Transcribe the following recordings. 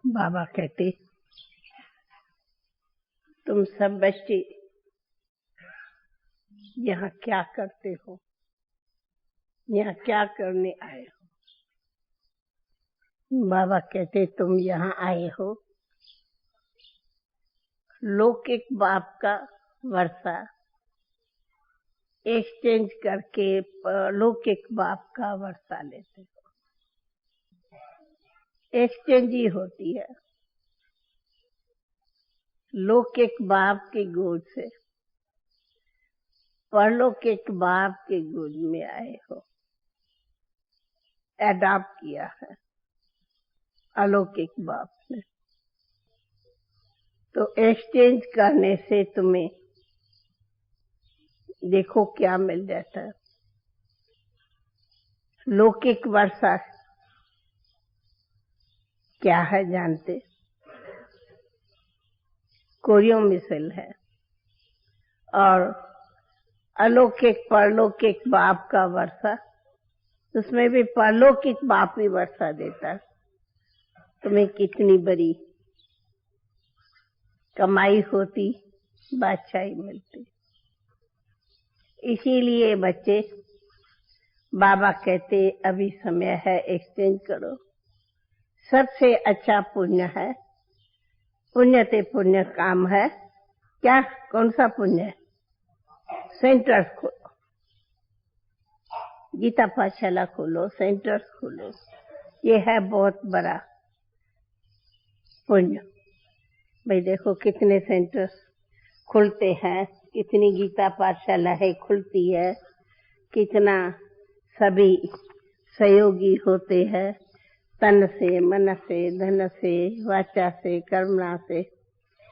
बाबा कहते, तुम सब बच्चे यहाँ क्या करते हो, यहाँ क्या करने आए हो? बाबा कहते, तुम यहाँ आए हो लौकिक बाप का वर्षा एक्सचेंज करके लौकिक बाप का वर्षा लेते हो। एक्सचेंज ही होती है, लौकिक बाप की गोद से परलौकिक बाप के गोद में आए हो, एडॉप्ट किया है अलौकिक बाप ने। तो एक्सचेंज करने से तुम्हें देखो क्या मिल जाता है। लौकिक वर्षा क्या है जानते? कोरियो मिसल है। और अलौकिक परलौकिक बाप का वर्षा, उसमें भी परलौकिक बाप ही वर्षा देता है। तुम्हें कितनी बड़ी कमाई होती, बादशाही मिलती। इसीलिए बच्चे, बाबा कहते अभी समय है, एक्सचेंज करो। सबसे अच्छा पुण्य है, पुण्य ते पुण्य काम है क्या? कौन सा पुण्य है? सेंटर्स खोलो, गीता पाठशाला खोलो, सेंटर्स खोलो। ये है बहुत बड़ा पुण्य। भाई देखो कितने सेंटर्स खुलते हैं, कितनी गीता पाठशाला है खुलती है, कितना सभी सहयोगी होते हैं, तन से, मन से, धन से, वाचा से, कर्मणा से।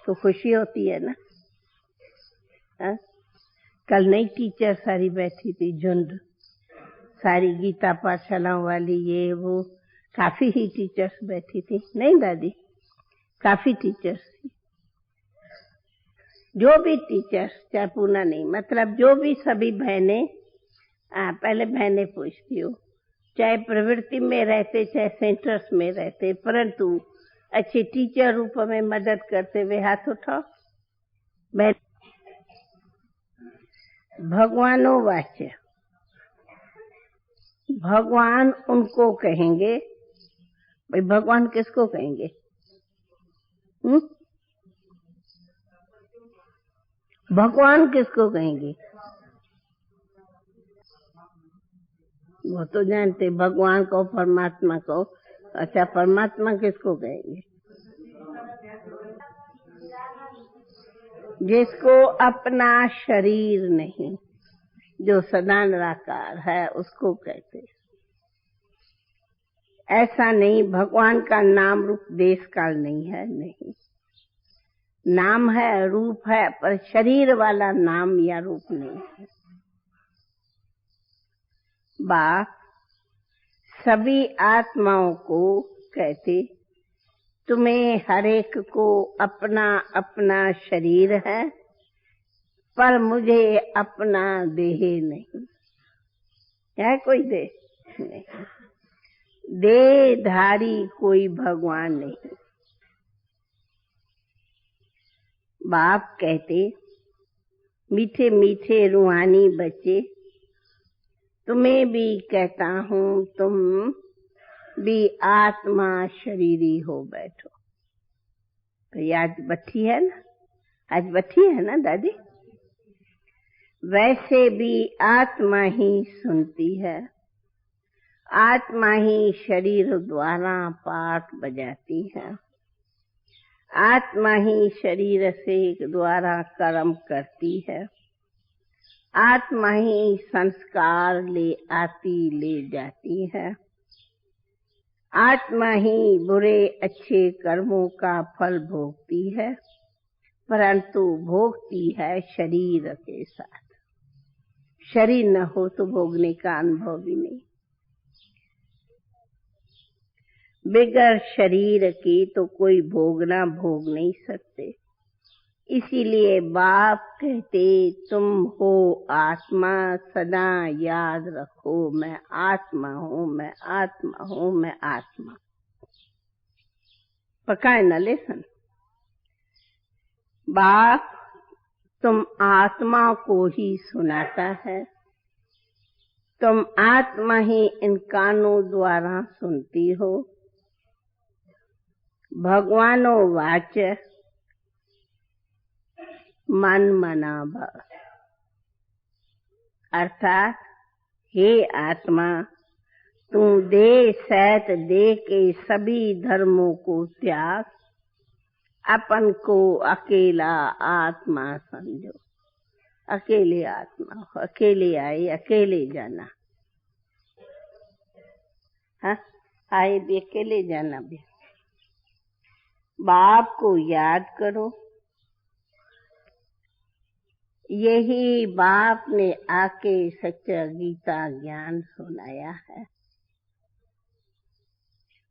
तो खुशी होती है ना। हा? कल नई टीचर सारी बैठी थी, झुंड सारी गीता पाठशालाओं वाली, ये वो काफी ही टीचर्स बैठी थी। नहीं दादी, काफी टीचर्स थी। जो भी टीचर्स, चाहे पूना नहीं, मतलब जो भी सभी बहनें, पहले बहनें पूछती हो, चाहे प्रवृत्ति में रहते चाहे सेंटर्स में रहते, परंतु अच्छे टीचर रूप में मदद करते हुए हाथ उठाओ। भगवानो वाच्य, भगवान उनको कहेंगे। भाई भगवान किसको कहेंगे? भगवान किसको कहेंगे? वो तो जानते, भगवान को, परमात्मा को। अच्छा, परमात्मा किसको कहेंगे? जिसको अपना शरीर नहीं, जो सदा निराकार है, उसको कहते। ऐसा नहीं, भगवान का नाम रूप देश काल नहीं है, नहीं। नाम है, रूप है, पर शरीर वाला नाम या रूप नहीं है। बाप सभी आत्माओं को कहते, तुम्हें हर एक को अपना अपना शरीर है, पर मुझे अपना देह नहीं है। कोई देह नहीं, देहधारी कोई भगवान नहीं। बाप कहते, मीठे मीठे रूहानी बच्चे, तुम्हें भी कहता हूँ, तुम भी आत्मा शरीरी हो बैठो। तो आज बच्ची है ना, आज बच्ची है ना दादी। वैसे भी आत्मा ही सुनती है, आत्मा ही शरीर द्वारा पाठ बजाती है, आत्मा ही शरीर से द्वारा कर्म करती है, आत्मा ही संस्कार ले आती ले जाती है, आत्मा ही बुरे अच्छे कर्मों का फल भोगती है, परंतु भोगती है शरीर के साथ। शरीर न हो तो भोगने का अनुभव भी नहीं। बगैर शरीर के तो कोई भोगना भोग नहीं सकते। इसीलिए बाप कहते, तुम हो आत्मा, सदा याद रखो, मैं आत्मा हूँ, मैं आत्मा हूँ, मैं आत्मा। फकाना लेसन। बाप तुम आत्मा को ही सुनाता है, तुम आत्मा ही इन कानों द्वारा सुनती हो। भगवानो वाच मन मना भव, अर्थात हे आत्मा, तू देह सहित देह के सभी धर्मों को त्याग, अपन को अकेला आत्मा समझो। अकेले आत्मा हो, अकेले आए अकेले जाना। हाँ, आए भी अकेले जाना भी। बाप को याद करो, यही बाप ने आके सच्चा गीता ज्ञान सुनाया है।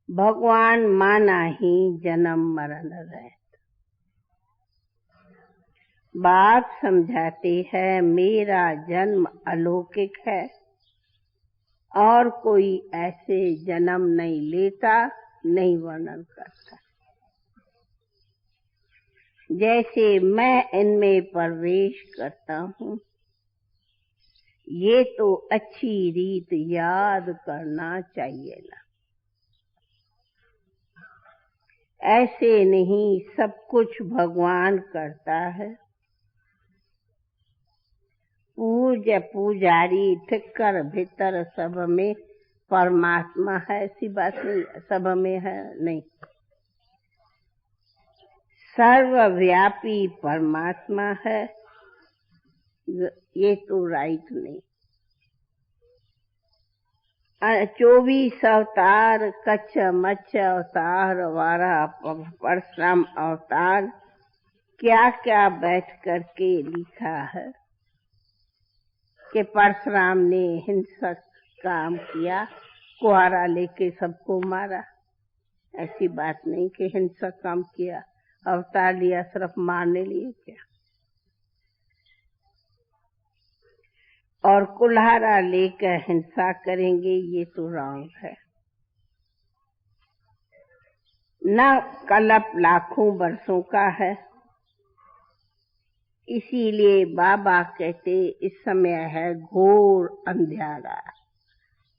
भगवान माना ही जन्म मरण रहता। बाप समझाते हैं मेरा जन्म अलौकिक है और कोई ऐसे जन्म नहीं लेता, नहीं वर्णन करता। जैसे मैं इनमें प्रवेश करता हूँ, ये तो अच्छी रीत याद करना चाहिए ना। ऐसे नहीं सब कुछ भगवान करता है। पूज्य पुजारी ठिक्कर भीतर सब में परमात्मा है, ऐसी बात नहीं सब में है, नहीं। सर्वव्यापी परमात्मा है, ये तो राइट नहीं। 24 अवतार, कच्छ मच्छ अवतार, वारा परशुराम अवतार, क्या क्या बैठ करके लिखा है कि परशुराम ने हिंसक काम किया, कुहारा लेके सबको मारा। ऐसी बात नहीं कि हिंसक काम किया, अवतार लिया सिर्फ मारने लिए क्या। और कुल्हाड़ा लेकर हिंसा करेंगे, ये तो रॉन्ग है। न कल्प लाखों वर्षों का है, इसीलिए बाबा कहते इस समय है घोर अंधेरा,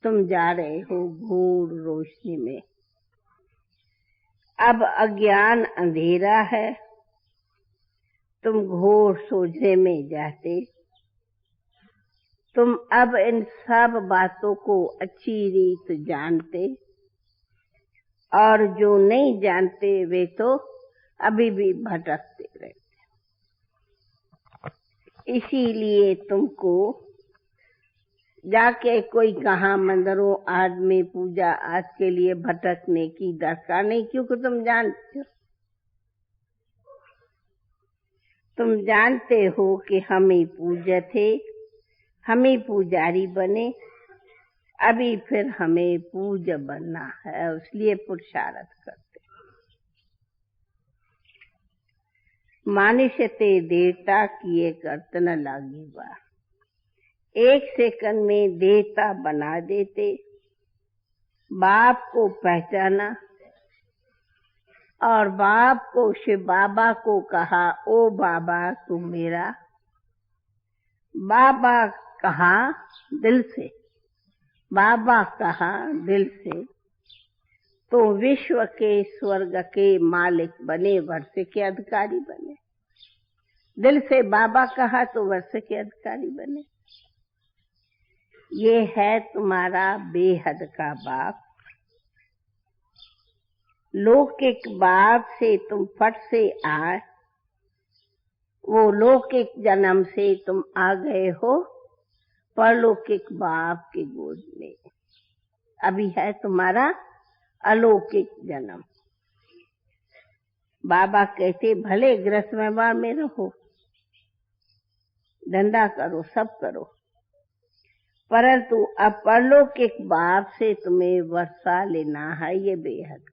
तुम जा रहे हो घोर रोशनी में। अब अज्ञान अंधेरा है, तुम घोर सोझे में जाते। तुम अब इन सब बातों को अच्छी रीत जानते, और जो नहीं जानते वे तो अभी भी भटकते रहते। इसीलिए तुमको जाके कोई कहा मंदिरों आदमी पूजा आज के लिए भटकने की दरकार नहीं, क्योंकि तुम जानते हो। तुम जानते हो कि हम ही पूज्य थे, हम ही पुजारी बने, अभी फिर हमें पूज्य बनना है, इसलिए पुरुषार्थ करते। मनुष्य ते देवता किए करत न लागी बा, 1 सेकंड में देवता बना देते। बाप को पहचाना और बाप को शिव बाबा को कहा, ओ बाबा तू मेरा। बाबा कहा दिल से, बाबा कहा दिल से, तो विश्व के स्वर्ग के मालिक बने, वर्ष के अधिकारी बने। दिल से बाबा कहा तो वर्ष के अधिकारी बने। ये है तुम्हारा बेहद का बाप। लौकिक बाप से तुम फट से आए, वो लौकिक जन्म से तुम आ गए हो परलौकिक बाप की गोद में। अभी है तुम्हारा अलौकिक जन्म। बाबा कहते भले गृहस्थ व्यवहार में रहो, धंधा करो, सब करो, परंतु अब परलौकिक बाप से तुम्हें वर्षा लेना है, ये बेहद का।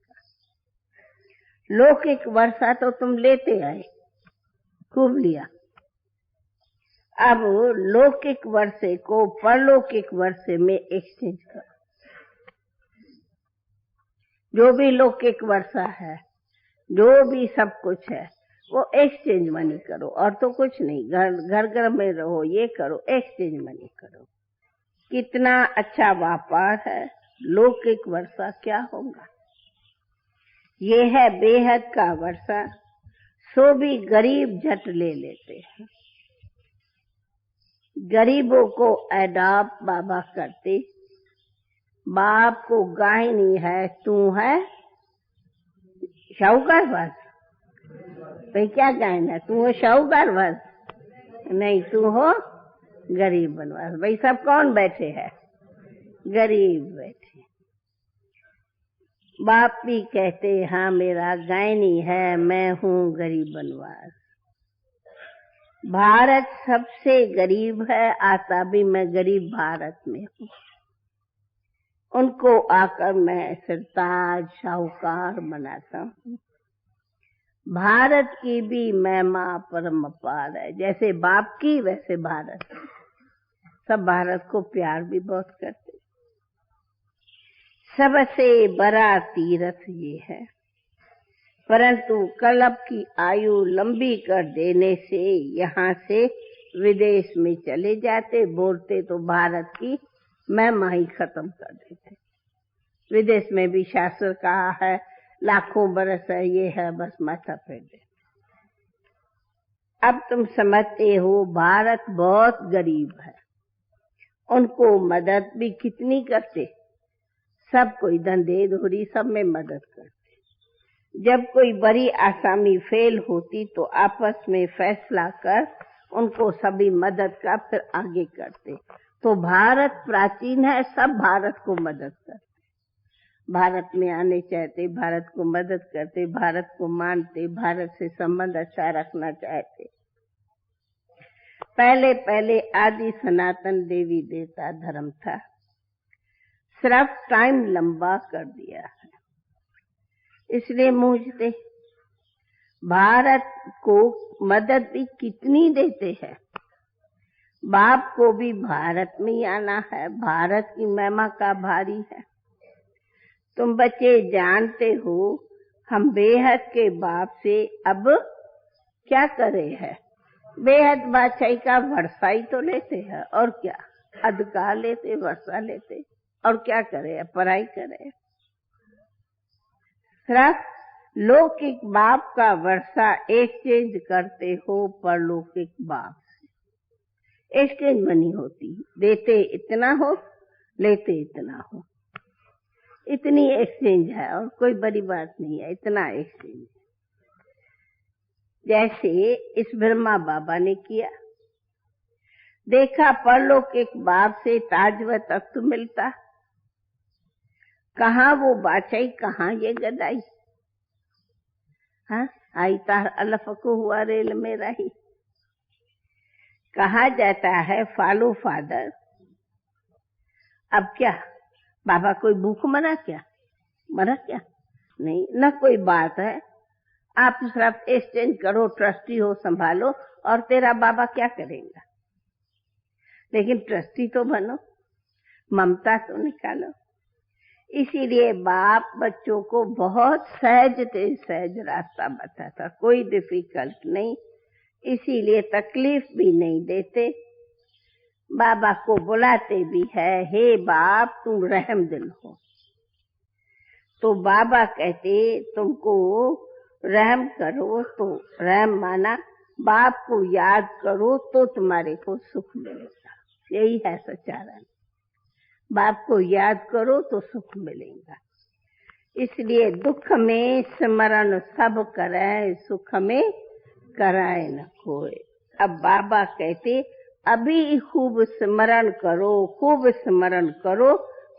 लौकिक वर्षा तो तुम लेते आए, खूब लिया। अब लौकिक वर्षे को परलौकिक वर्षे में एक्सचेंज करो। जो भी लौकिक वर्षा है, जो भी सब कुछ है वो एक्सचेंज मनी करो, और तो कुछ नहीं। घर घर में रहो, ये करो, एक्सचेंज मनी करो। कितना अच्छा व्यापार है। लौकिक वर्षा क्या होगा। ये है बेहद का वर्षा, सो भी गरीब झट ले लेते हैं। गरीबों को अडॉप्ट बाबा करते। बाप को गाय नहीं है, तू है शाहूकार बस। भाई क्या कहना, तू हो शाहूकार बस, नहीं तू हो गरीब बनवास। भाई सब कौन बैठे हैं, गरीब बैठे। बाप भी कहते हाँ मेरा गायनी है, मैं हूँ गरीब बनवास। भारत सबसे गरीब है, आता भी मैं गरीब भारत में हूँ। उनको आकर मैं सरताज शाहूकार बनाता हूँ। भारत की भी महिमा परम अपार है। जैसे बाप की वैसे भारत। सब भारत को प्यार भी बहुत करते। सबसे बड़ा तीर्थ ये है, परंतु कल्प की आयु लंबी कर देने से यहाँ से विदेश में चले जाते। बोलते तो भारत की महिमा ही खत्म कर देते। विदेश में भी शास्त्र कहा है लाखों बरस है, ये है, बस माथा फेर दे। अब तुम समझते हो भारत बहुत गरीब है। उनको मदद भी कितनी करते। सब कोई धंधे धोरी सब में मदद करते। जब कोई बड़ी आसामी फेल होती तो आपस में फैसला कर उनको सभी मदद का फिर आगे करते। तो भारत प्राचीन है, सब भारत को मदद करते। भारत में आने चाहते, भारत को मदद करते, भारत को मानते, भारत से संबंध अच्छा रखना चाहते। पहले पहले आदि सनातन देवी देवता धर्म था, सिर्फ टाइम लंबा कर दिया है, इसलिए मूझते। भारत को मदद भी कितनी देते हैं। बाप को भी भारत में ही आना है, भारत की महिमा का भारी है। तुम बच्चे जानते हो हम बेहद के बाप से अब क्या करे हैं। बेहद बादशाही का वर्षा ही तो लेते हैं, और क्या अधिकार लेते, वर्षा लेते, और क्या करे, पढ़ाई करे। सिर्फ लौकिक बाप का वर्षा एक्सचेंज करते हो परलौकिक बाप से। एक्सचेंज मनी होती, देते इतना हो, लेते इतना हो। इतनी एक्सचेंज है और कोई बड़ी बात नहीं है, इतना एक्सचेंज। जैसे इस ब्रह्मा बाबा ने किया, देखा परलौकिक बाप से ताजव तख्त मिलता। कहाँ वो बादशाही, कहाँ ये गदाई। हाँ, आई तार अलफ को हुआ रेल में रही। कहा जाता है फॉलो फादर। अब क्या बाबा कोई भूख मरा क्या, मरा क्या? नहीं, न कोई बात है। आप सिर्फ एक्सचेंज करो, ट्रस्टी हो, संभालो, और तेरा बाबा क्या करेगा। लेकिन ट्रस्टी तो बनो, ममता तो निकालो। इसीलिए बाप बच्चों को बहुत सहज रास्ता बताता, कोई डिफिकल्ट नहीं। इसीलिए तकलीफ भी नहीं देते। बाबा को बुलाते भी है, हे बाप तुम रहम दिल हो। तो बाबा कहते तुमको रहम करो, तो रहम माना बाप को याद करो तो तुम्हारे को सुख मिलेगा। यही है सच्चारण। बाप को याद करो तो सुख मिलेगा। इसलिए दुख में स्मरण सब करे, सुख में कराए न कोई। अब बाबा कहते अभी खूब स्मरण करो, खूब स्मरण करो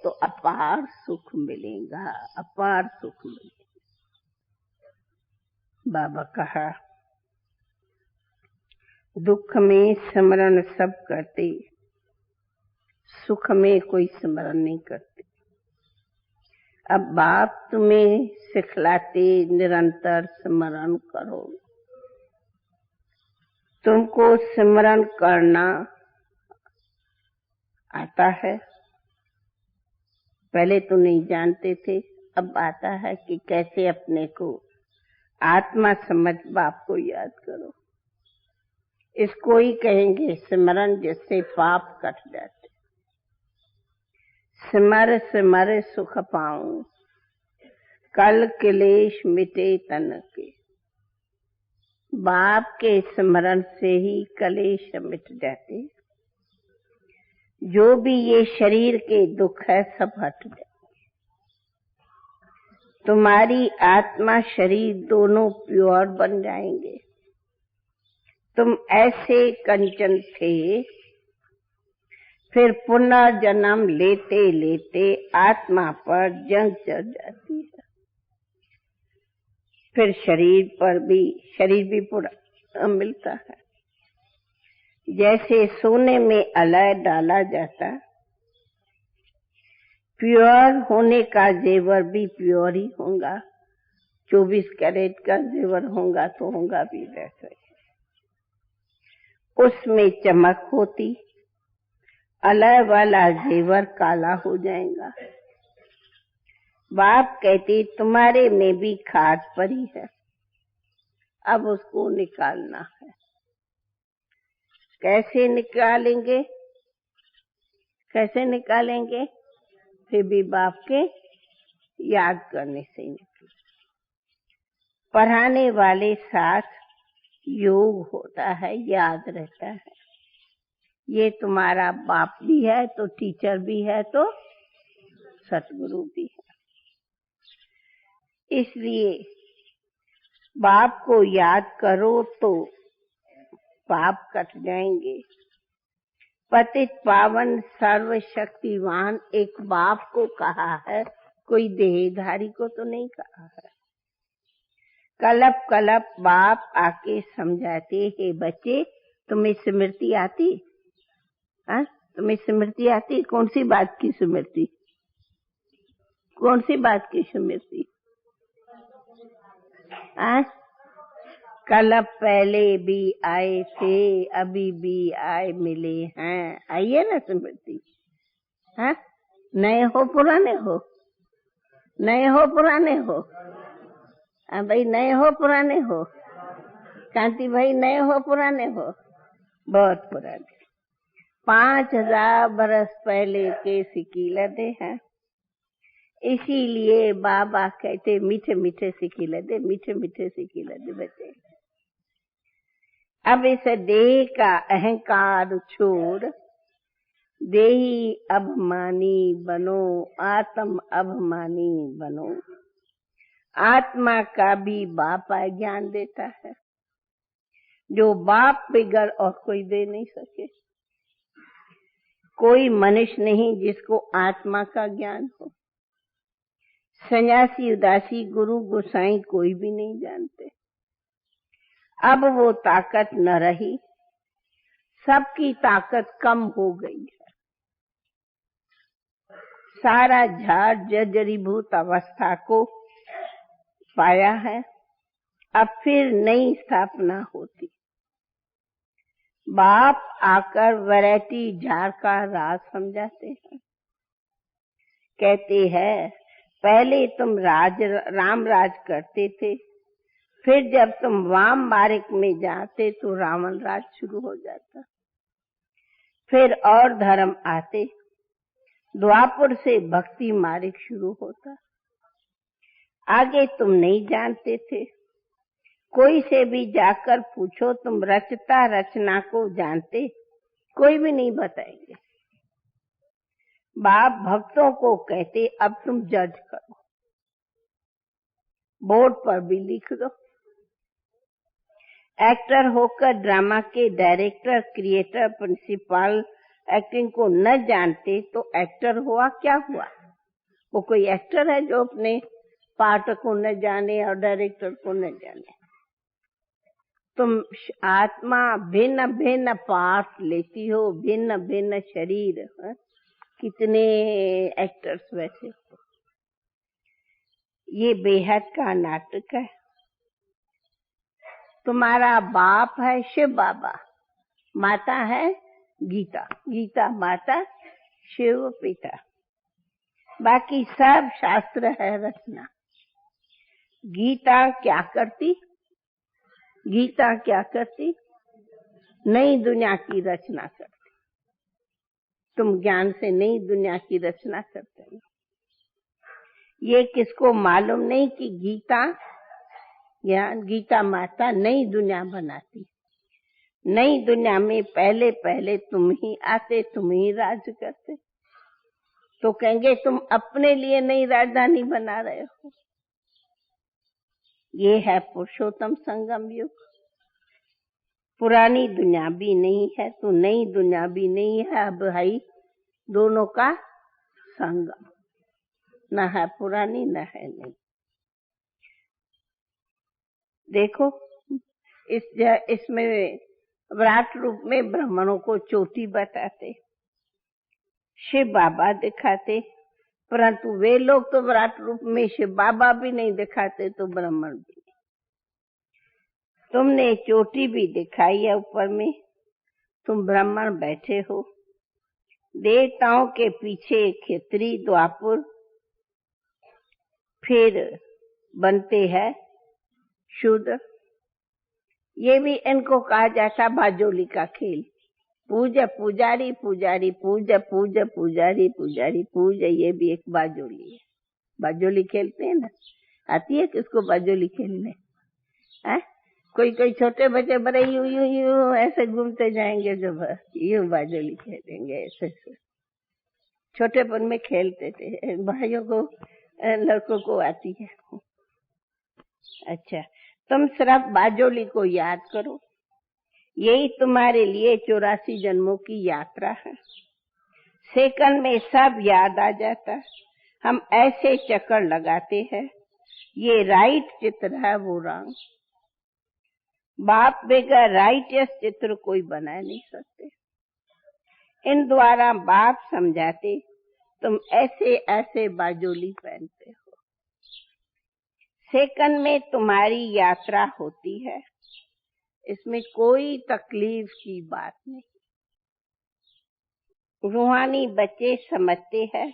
तो अपार सुख मिलेगा, अपार सुख मिलेगा। बाबा कहा दुख में स्मरण सब करते, सुख में कोई स्मरण नहीं करते। अब बाप तुम्हें सिखलाते निरंतर स्मरण करो। तुमको स्मरण करना आता है, पहले तो नहीं जानते थे, अब आता है कि कैसे अपने को आत्मा समझ बाप को याद करो। इसको ही कहेंगे सिमरन, जिससे पाप कट जाते। सिमर सिमर सुख पाऊं, कल क्लेश मिटे तन के। बाप के स्मरण से ही कलेश मिट जाते। जो भी ये शरीर के दुख है सब हट जाते। तुम्हारी आत्मा शरीर दोनों प्योर बन जाएंगे। तुम ऐसे कंचन थे, फिर पुनर्जन्म लेते लेते आत्मा पर जंग चढ़ जाती है। फिर शरीर भी पूरा मिलता है। जैसे सोने में अलय डाला जाता, प्योर होने का जेवर भी प्योर ही होगा। 24 कैरेट का जेवर होगा तो होगा भी वैसा ही। उसमें चमक होती, अलय वाला जेवर काला हो जाएगा। बाप कहते तुम्हारे में भी खाद पड़ी है, अब उसको निकालना है। कैसे निकालेंगे? कैसे निकालेंगे? फिर भी बाप के याद करने से निकले। पढ़ाने वाले साथ योग होता है, याद रहता है। ये तुम्हारा बाप भी है तो टीचर भी है तो सतगुरु भी है। इसलिए बाप को याद करो तो पाप कट जाएंगे। पतित पावन सर्वशक्तिवान एक बाप को कहा है, कोई देहधारी को तो नहीं कहा है। कलप कलप बाप आके समझाते, हे बच्चे तुम्हें स्मृति आती? हाँ, तुम्हें स्मृति आती? कौन सी बात की स्मृति? कौन सी बात की स्मृति? कल पहले भी आए थे, अभी भी आए मिले हैं। आइए ना स्मृति। हाँ, नए हो पुराने हो? नए हो पुराने हो? भाई नए हो पुराने हो? कांति भाई नए हो पुराने हो? बहुत पुराने। 5000 बरस पहले के सिकीलते हैं। इसीलिए बाबा कहते मीठे मीठे सिकीलते, मीठे मीठे सिकीलते बच्चे। अब इस देह का अहंकार छोड़ देही अभिमानी बनो, आत्म अभिमानी बनो। आत्मा का भी बाप ज्ञान देता है, जो बाप बिगड़ और कोई दे नहीं सके। कोई मनुष्य नहीं जिसको आत्मा का ज्ञान हो। सन्यासी, उदासी, गुरु, गोसाई कोई भी नहीं जानते। अब वो ताकत न रही, सबकी ताकत कम हो गई है। सारा झाड़ जर्जरीभूत अवस्था को पाया है। अब फिर नई स्थापना होती। बाप आकर वैरायटी झाड़ का राज समझाते हैं। कहते हैं पहले तुम राम राज करते थे, फिर जब तुम वाम मार्ग में जाते तो रावण राज शुरू हो जाता। फिर और धर्म आते, द्वापर से भक्ति मार्ग शुरू होता। आगे तुम नहीं जानते थे। कोई से भी जाकर पूछो तुम रचता रचना को जानते, कोई भी नहीं बताएंगे। बाप भक्तों को कहते अब तुम जज करो, बोर्ड पर भी लिख दो। एक्टर होकर ड्रामा के डायरेक्टर, क्रिएटर, प्रिंसिपल एक्टिंग को न जानते तो एक्टर हुआ क्या हुआ? वो कोई एक्टर है जो अपने पार्ट को न जाने और डायरेक्टर को न जाने। तुम आत्मा भिन्न भिन्न पार्ट लेती हो, भिन्न भिन्न शरीर है? कितने एक्टर्स वैसे हो। ये बेहद का नाटक है। तुम्हारा बाप है शिव बाबा, माता है गीता, गीता माता, शिव पिता। बाकी सब शास्त्र है रचना। गीता क्या करती? गीता क्या करती? नई दुनिया की रचना करती। तुम ज्ञान से नई दुनिया की रचना करते हो। ये किसको मालूम नहीं कि गीता माता नई दुनिया बनाती। नई दुनिया में पहले पहले तुम ही आते, तुम ही राज करते। तो कहेंगे तुम अपने लिए नई राजधानी बना रहे हो। ये है पुरुषोत्तम संगम युग। पुरानी दुनिया भी नहीं है तो नई दुनिया भी नहीं है। अब भाई दोनों का संगम, न है पुरानी न है नई। देखो इसमें विराट रूप में ब्राह्मणों को चोटी बताते, शिव बाबा दिखाते, परंतु वे लोग तो विराट रूप में शिव बाबा भी नहीं दिखाते तो ब्राह्मण भी नहीं। तुमने चोटी भी दिखाई है ऊपर में, तुम ब्राह्मण बैठे हो। देवताओं के पीछे खित्री द्वापुर, फिर बनते हैं शूद्र। ये भी इनको कहा जाता बाजोली का खेल। पूजा पुजारी पुजारी पूजा पूजा पुजारी पुजारी पूजा, ये भी एक बाजोली है। बाजोली खेलते हैं ना, आती है किसको बाजोली खेलने? कोई कोई छोटे बच्चे बड़े यूं यूं यूं ऐसे घूमते जाएंगे, जो यूं बाजोली खेलेंगे। ऐसे छोटेपन में खेलते थे, भाइयों को लड़कों को आती है। अच्छा, तुम सिर्फ बाजोली को याद करो, यही तुम्हारे लिए 84 जन्मों की यात्रा है। सेकंड में सब याद आ जाता। हम ऐसे चक्कर लगाते हैं, ये राइट चित्र है वो रंग। बाप बगैर राइटियस चित्र कोई बना नहीं सकते। इन द्वारा बाप समझाते, तुम ऐसे ऐसे बाजोली पहनते हो। सेकंड में तुम्हारी यात्रा होती है, इसमें कोई तकलीफ की बात नहीं। रूहानी बच्चे समझते हैं,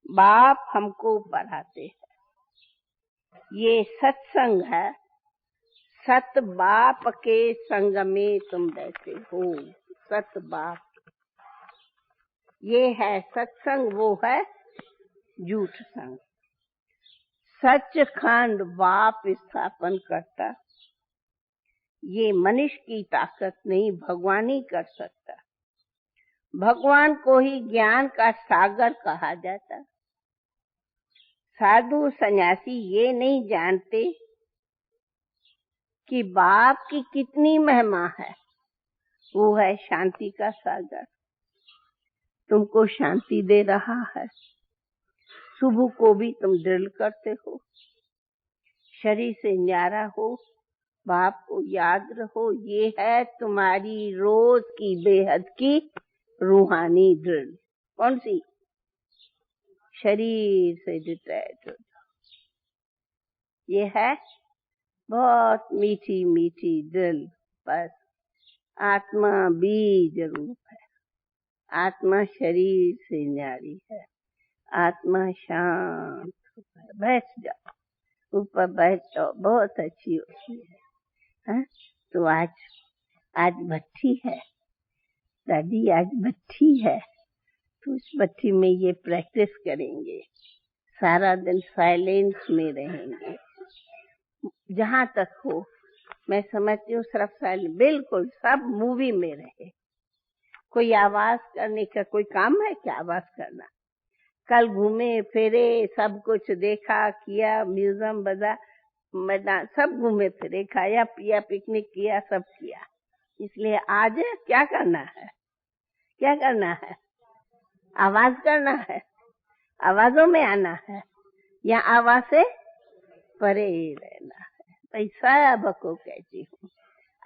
बाप हमको पढ़ाते हैं। ये सत्संग है, सत बाप के संग में तुम बैठे हो। सत बाप, ये है सत्संग, वो है झूठ संग। सचखंड बाप स्थापन करता, ये मनुष्य की ताकत नहीं, भगवान ही कर सकता। भगवान को ही ज्ञान का सागर कहा जाता। साधु सन्यासी ये नहीं जानते कि बाप की कितनी महिमा है। वो है शांति का सागर, तुमको शांति दे रहा है। सुबह को भी तुम ड्रिल करते हो, शरीर से न्यारा हो, बाप को याद रहो। ये है तुम्हारी रोज की बेहद की रूहानी ड्रिल। कौन सी? शरीर से डिटैच हो जाओ। ये है बहुत मीठी मीठी ड्रिल। बस आत्मा बीज रूप है, आत्मा शरीर से न्यारी है, आत्मा शांत है। बैठ जाओ, ऊपर बैठ जाओ, बहुत अच्छी होती है। तो आज भट्ठी है दादी, आज भट्ठी है, तो उस भट्ठी में ये प्रैक्टिस करेंगे। सारा दिन साइलेंस में रहेंगे, जहां तक हो। मैं समझती हूँ सिर्फ साइलेंस, बिल्कुल सब मूवी में रहे। कोई आवाज करने का कोई काम है क्या? आवाज करना। कल घूमे फिरे, सब कुछ देखा किया, म्यूजियम मैदान सब घूमे फिरे, खाया पिया, पिकनिक किया, सब किया। इसलिए आज क्या करना है? क्या करना है? आवाज करना है, आवाजों में आना है, या आवाज से परे रहना है। भाई सबको कहती हूँ,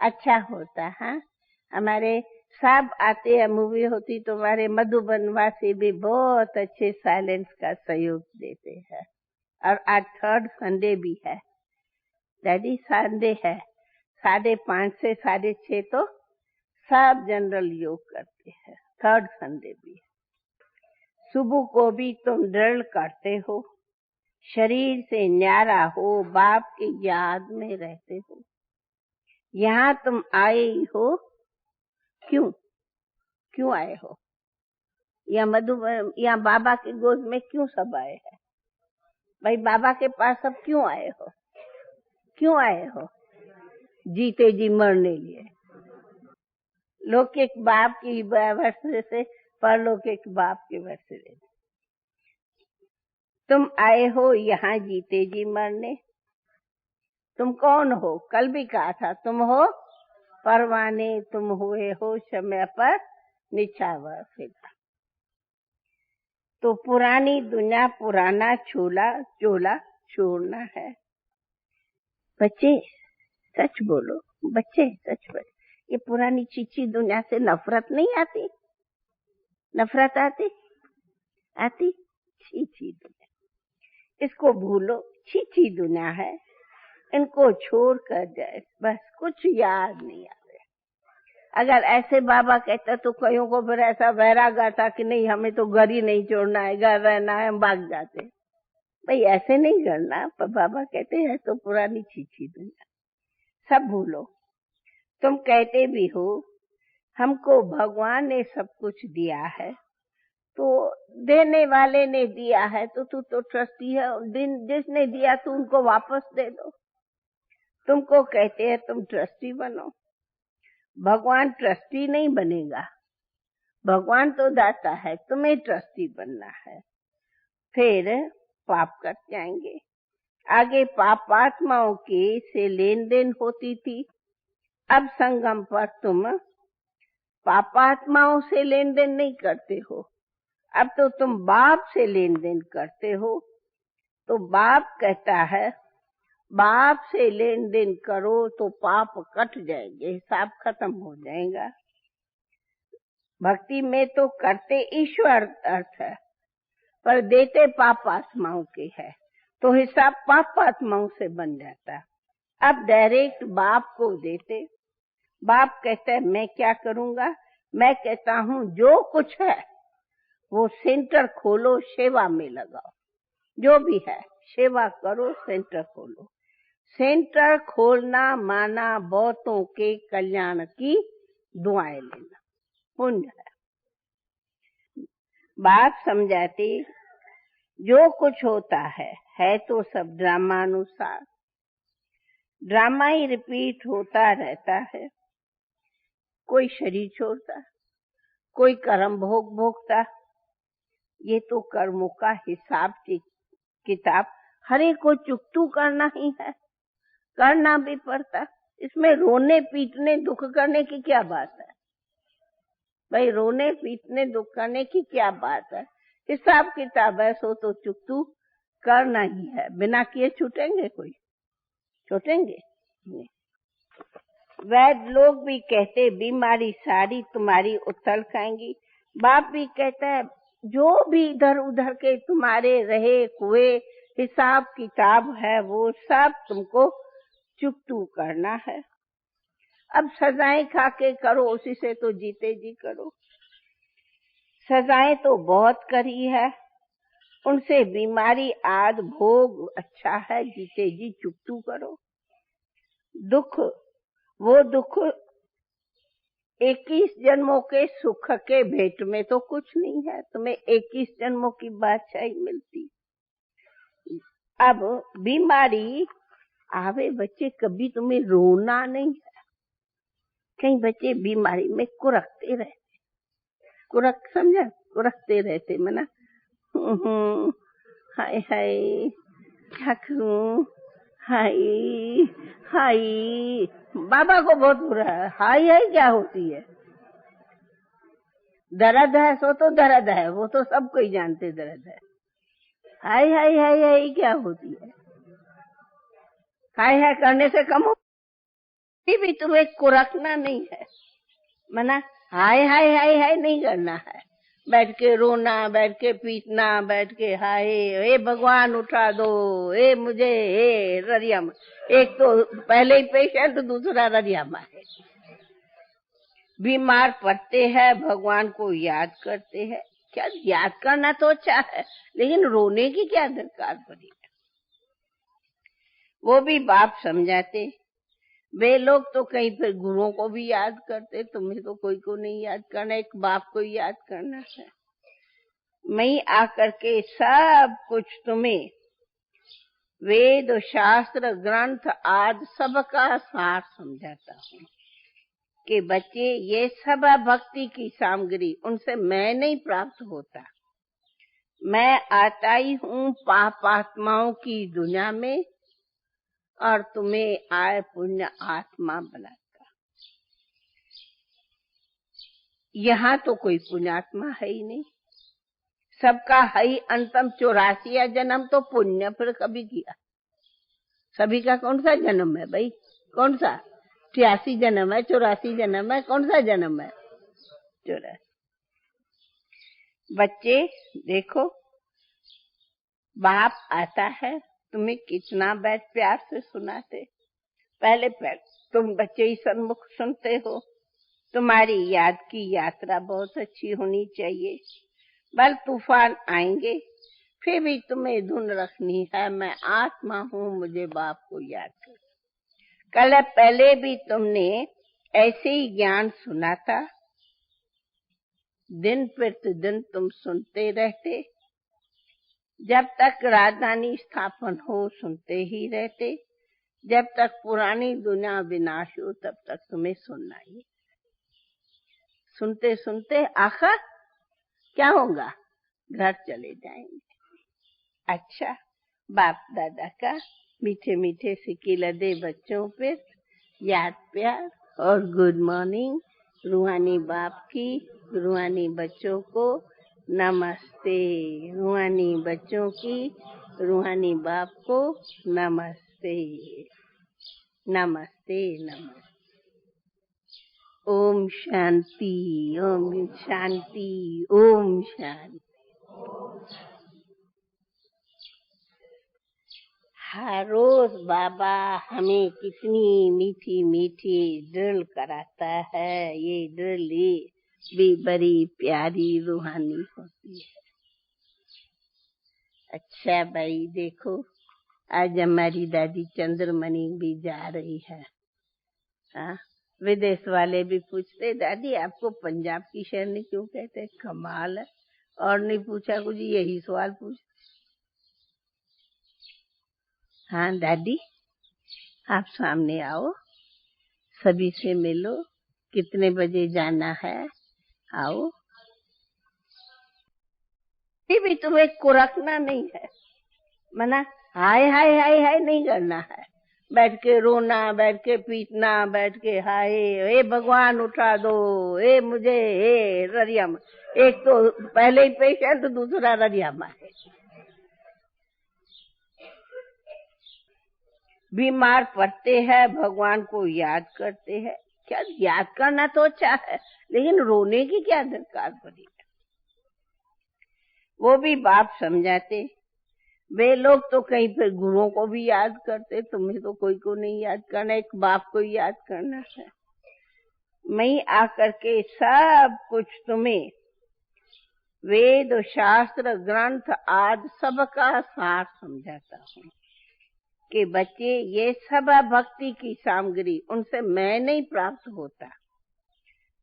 अच्छा होता है। हमारे सब आते हैं, मूवी होती तो हमारे मधुबन वासी भी बहुत अच्छे साइलेंस का सहयोग देते हैं। और आज थर्ड संडे भी है डैडी, संडे है 5:30 से 6:30, तो सब जनरल योग करते हैं। थर्ड संडे भी है। सुबह को भी तुम ड्रिल करते हो, शरीर से न्यारा हो, बाप की याद में रहते हो। यहाँ तुम आए हो, क्यों क्यों आए हो? या बाबा की गोद में क्यों सब आए हैं? भाई बाबा के पास सब क्यों आए हो? क्यों आए हो? जीते जी मरने लिए। लौकिक बाप की वर्ष से परलौकिक बाप के वर्ष से तुम आए हो यहाँ जीते जी मरने। तुम कौन हो? कल भी कहा था, तुम हो परवाने, तुम हुए हो समय पर निछावर फिदा। तो पुरानी दुनिया, पुराना चोला छोड़ना है। बच्चे सच बोलो, बच्चे सच बोलो। ये पुरानी चीची दुनिया से नफरत नहीं आती? नफरत आती? चीची दुनिया, इसको भूलो। चीची दुनिया है, इनको छोड़ कर जाए, बस कुछ याद नहीं आते। अगर ऐसे बाबा कहता तो कईयों को फिर ऐसा वैराग आता कि नहीं, हमें तो घर ही नहीं छोड़ना है, घर रहना है, हम भाग जाते। भाई ऐसे नहीं करना। पर बाबा कहते हैं तो पुरानी चीची दुनिया सब भूलो। तुम कहते भी हो हमको भगवान ने सब कुछ दिया है, तो देने वाले ने दिया है तो तू तो ट्रस्टी है, जिसने दिया तू उनको वापस दे दो। तुमको कहते हैं तुम ट्रस्टी बनो। भगवान ट्रस्टी नहीं बनेगा, भगवान तो दाता है, तुम्हें ट्रस्टी बनना है। फिर पाप कर जाएंगे। आगे पापात्माओं के से लेन देन होती थी, अब संगम पर तुम पापात्माओं से लेन देन नहीं करते हो, अब तो तुम बाप से लेन देन करते हो। तो बाप कहता है बाप से लेन देन करो तो पाप कट जाएंगे, हिसाब खत्म हो जाएगा। भक्ति में तो करते ईश्वर अर्थ है, पर देते पापात्माओं के है, तो हिसाब पापात्माओं से बन जाता है। अब डायरेक्ट बाप को देते। बाप कहता है मैं क्या करूंगा? मैं कहता हूँ जो कुछ है वो सेंटर खोलो, सेवा में लगाओ। जो भी है सेवा करो, सेंटर खोलो। सेंटर खोलना माना बहुतों के कल्याण की दुआएं लेना, पुण्य है। बात समझाती, जो कुछ होता है तो सब ड्रामानुसार। ड्रामा ही रिपीट होता रहता है। कोई शरीर छोड़ता, कोई कर्म भोगता। ये तो कर्मों का हिसाब किताब हर एक को चुकतू करना ही है, करना भी पड़ता। इसमें रोने पीटने दुख करने की क्या बात है? भाई रोने पीटने दुख करने की क्या बात है? हिसाब किताब है सो तो चुकतू करना ही है। बिना किए छूटेंगे? कोई छूटेंगे नहीं। वैद लोग भी कहते बीमारी सारी तुम्हारी उथल खाएंगी। बाप भी कहता है जो भी इधर उधर के तुम्हारे रहे हुए हिसाब किताब है वो सब तुमको चुकतू करना है। अब सजाएं खा के करो, उसी से तो जीते जी करो। सजाएं तो बहुत करी है, उनसे बीमारी आद भोग अच्छा है, जीते जी चुकतू करो। दुख, वो दुख 21 जन्मों के सुख के भेंट में तो कुछ नहीं है, तुम्हें 21 जन्मों की बादशाही मिलती। अब बीमारी आवे बच्चे, कभी तुम्हें रोना नहीं है। कई बच्चे बीमारी में कुरकते रहते, समझा, कुरकते रहते मना हाय हाय क्या करूं, हाय हाय। बाबा को बहुत बुरा है, हाय हाय क्या होती है? दर्द है सो तो दर्द है, वो तो सबको ही जानते दर्द है। हाय हाय हाय हाय क्या होती है? हाय हाय करने से कम हो भी तुम्हें कुरकना नहीं है, मना हाय हाय हाय हाय नहीं करना है। बैठ के रोना, बैठ के पीटना, बैठ के हाय हे भगवान उठा दो, हे मुझे, हे ररियम। एक तो पहले ही पेशेंट, दूसरा ररियम है। बीमार पड़ते हैं, भगवान को याद करते हैं। क्या याद करना तो अच्छा है, लेकिन रोने की क्या दरकार पड़ी है? वो भी बाप समझाते। वे लोग तो कहीं फिर गुरुओं को भी याद करते, तुम्हें तो कोई को नहीं याद करना, एक बाप को ही याद करना है। मैं आकर के सब कुछ तुम्हें वेद शास्त्र ग्रंथ आदि सबका सार समझाता हूँ कि बच्चे ये सब भक्ति की सामग्री उनसे मैं नहीं प्राप्त होता। मैं आता ही हूँ पापात्माओं की दुनिया में और तुम्हें आय पुण्य आत्मा बनाता। यहाँ तो कोई पुण्यात्मा है ही नहीं, सबका है ही अंतम 84 जन्म तो पुण्य फिर कभी किया। सभी का कौन सा जन्म है भाई? कौन सा? 83 जन्म है, 84 जन्म है, कौन सा जन्म है? 84। बच्चे देखो, बाप आता है, तुम्हें कितना बैठ प्यार से सुनाते। पहले तुम बच्चे ही सन्मुख सुनते हो। तुम्हारी याद की यात्रा बहुत अच्छी होनी चाहिए। बल तूफान आएंगे फिर भी तुम्हें धुन रखनी है, मैं आत्मा हूँ, मुझे बाप को याद कर। कल पहले भी तुमने ऐसे ही ज्ञान सुना था, दिन प्रतिदिन तुम सुनते रहते। जब तक राजधानी स्थापन हो सुनते ही रहते, जब तक पुरानी दुनिया विनाश हो तब तक तुम्हें सुनना ही। सुनते सुनते आखिर क्या होगा? घर चले जाएंगे। अच्छा, बाप दादा का मीठे मीठे सिक्के लदे बच्चों पे याद प्यार और गुड मॉर्निंग। रूहानी बाप की रूहानी बच्चों को नमस्ते। रूहानी बच्चों की रूहानी बाप को नमस्ते नमस्ते नमस्ते। ओम शांति, ओम शांति, ओम शांति। हर रोज बाबा हमें कितनी मीठी मीठी ड्रिल कराता है। ये ड्रिल भी बड़ी प्यारी रूहानी होती है। अच्छा भाई देखो, आज हमारी दादी चंद्रमणि भी जा रही है। हाँ, विदेश वाले भी पूछते, दादी आपको पंजाब की शेरनी क्यों कहते? कमाल है, और नहीं पूछा कुछ, यही सवाल पूछ। हाँ दादी, आप सामने आओ, सभी से मिलो। कितने बजे जाना है? आओ। भी तुम्हें कुरकना नहीं है, मना हाय हाय हाय हाय नहीं करना है। बैठ के रोना, बैठ के पीटना, बैठ के हाय हे भगवान उठा दो, हे मुझे, हे ररियम। एक तो पहले ही पेशेंट, दूसरा ररियम है। बीमार पड़ते हैं, भगवान को याद करते हैं। क्या याद करना तो अच्छा है, लेकिन रोने की क्या दरकार पड़ी? वो भी बाप समझाते। वे लोग तो कहीं फिर गुरुओं को भी याद करते, तुम्हें तो कोई को नहीं याद करना, एक बाप को ही याद करना है। मैं आकर के सब कुछ तुम्हें वेद शास्त्र ग्रंथ आदि सबका सार समझाता हूँ कि बच्चे ये सब भक्ति की सामग्री उनसे मैं नहीं प्राप्त होता।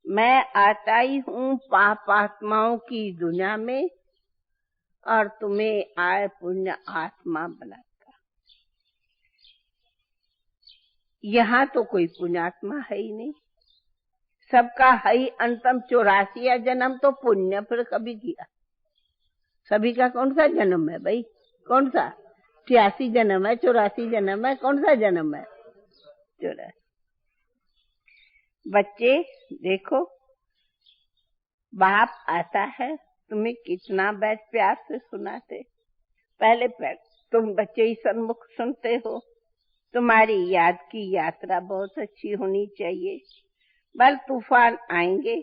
मैं आता ही हूँ पापात्माओं की दुनिया में और तुम्हें आय पुण्य आत्मा बनाता। यहाँ तो कोई पुण्यात्मा है ही नहीं, सबका है ही अंतम 84 जन्म तो पुण्य फिर कभी किया। सभी का कौन सा जन्म है भाई? कौन सा? 83 जन्म है, 84 जन्म है, कौन सा जन्म है? 84। बच्चे देखो, बाप आता है, तुम्हें कितना बैठ प्यार से सुनाते। पहले तुम बच्चे ही सन्मुख सुनते हो। तुम्हारी याद की यात्रा बहुत अच्छी होनी चाहिए। बल तूफान आएंगे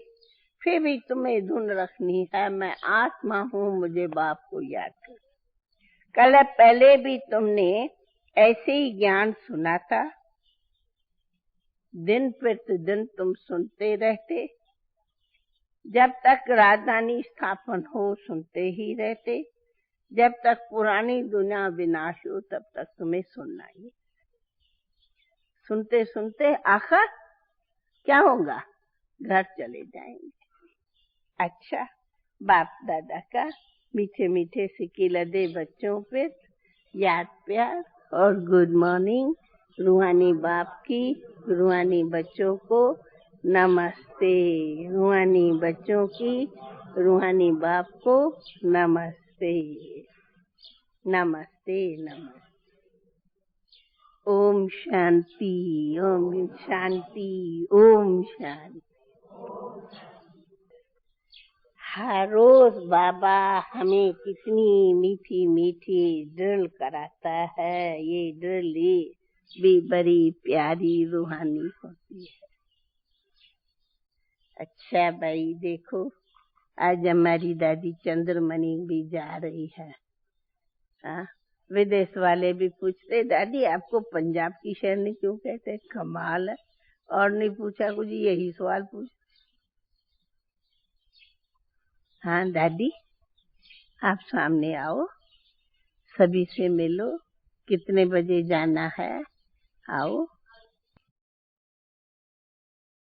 फिर भी तुम्हें धुन रखनी है, मैं आत्मा हूँ, मुझे बाप को याद कर। कल पहले भी तुमने ऐसे ही ज्ञान सुना था, दिन प्रतिदिन तुम सुनते रहते। जब तक राजधानी स्थापन हो सुनते ही रहते, जब तक पुरानी दुनिया विनाश हो तब तक तुम्हें सुनना ही। सुनते सुनते आखिर क्या होगा? घर चले जाएंगे। अच्छा, बाप दादा का मीठे मीठे सिक्के लदे बच्चों पे याद प्यार और गुड मॉर्निंग। रूहानी बाप की रूहानी बच्चों को नमस्ते। रूहानी बच्चों की रूहानी बाप को नमस्ते नमस्ते नमस्ते। ओम शांति, ओम शांति, ओम शांति। हर रोज बाबा हमें कितनी मीठी मीठी ड्रिल कराता है। ये ड्रिल भी बड़ी प्यारी रूहानी होती है। अच्छा भाई देखो, आज हमारी दादी चंद्रमणि भी जा रही है। हाँ, विदेश वाले भी पूछते, दादी आपको पंजाब की शेरनी क्यों कहते? कमाल है, और नहीं पूछा कुछ, यही सवाल पूछ। हाँ दादी, आप सामने आओ, सभी से मिलो। कितने बजे जाना है? आओ।